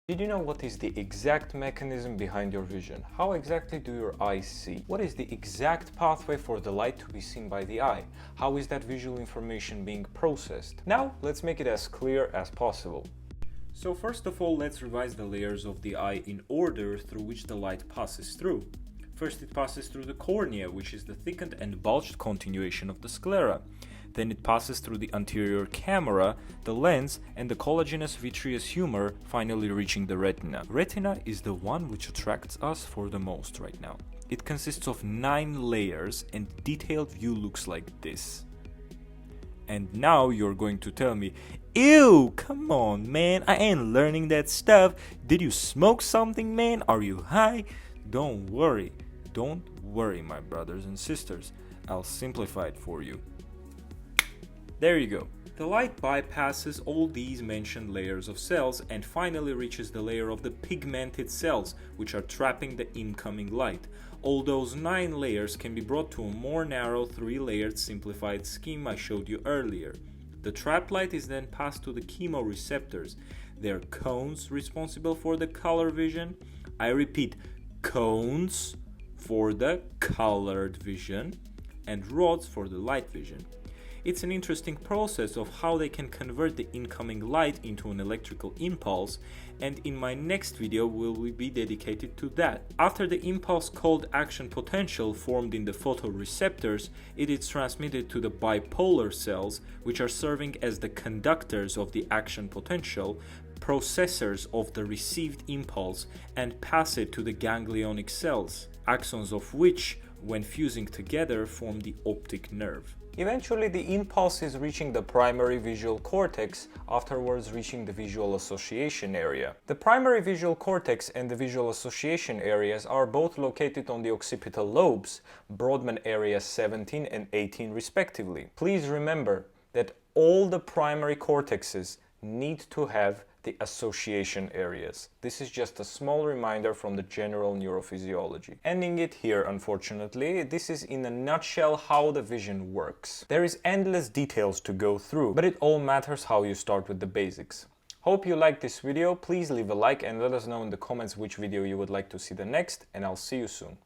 Did you know what is the exact mechanism behind your vision? How exactly do your eyes see? What is the exact pathway for the light to be seen by the eye? How is that visual information being processed? Now, let's make it as clear as possible. So first of all, let's revise the layers of the eye in order through which the light passes through. First, it passes through the cornea, which is the thickened and bulged continuation of the sclera. Then it passes through the anterior camera, the lens, and the collagenous vitreous humor, finally reaching the retina. Retina is the one which attracts us for the most right now. It consists of 9 layers, and detailed view looks like this. And now you're going to tell me, ew, come on, man, I ain't learning that stuff. Did you smoke something, man? Are you high? Don't worry, my brothers and sisters. I'll simplify it for you. There you go. The light bypasses all these mentioned layers of cells and finally reaches the layer of the pigmented cells, which are trapping the incoming light. All those 9 layers can be brought to a more narrow 3-layered simplified scheme I showed you earlier. The trapped light is then passed to the chemoreceptors. They're cones responsible for the color vision. I repeat, cones for the colored vision and rods for the light vision. It's an interesting process of how they can convert the incoming light into an electrical impulse, and in my next video will be dedicated to that. After the impulse called action potential formed in the photoreceptors, it is transmitted to the bipolar cells, which are serving as the conductors of the action potential, processors of the received impulse, and pass it to the ganglionic cells, axons of which, when fusing together, form the optic nerve. Eventually, the impulse is reaching the primary visual cortex, afterwards reaching the visual association area. The primary visual cortex and the visual association areas are both located on the occipital lobes, Brodmann areas 17 and 18 respectively. Please remember that all the primary cortexes need to have the association areas. This is just a small reminder from the general neurophysiology. Ending it here, unfortunately, this is in a nutshell how the vision works. There is endless details to go through, but it all matters how you start with the basics. Hope you liked this video. Please leave a like and let us know in the comments which video you would like to see the next, and I'll see you soon.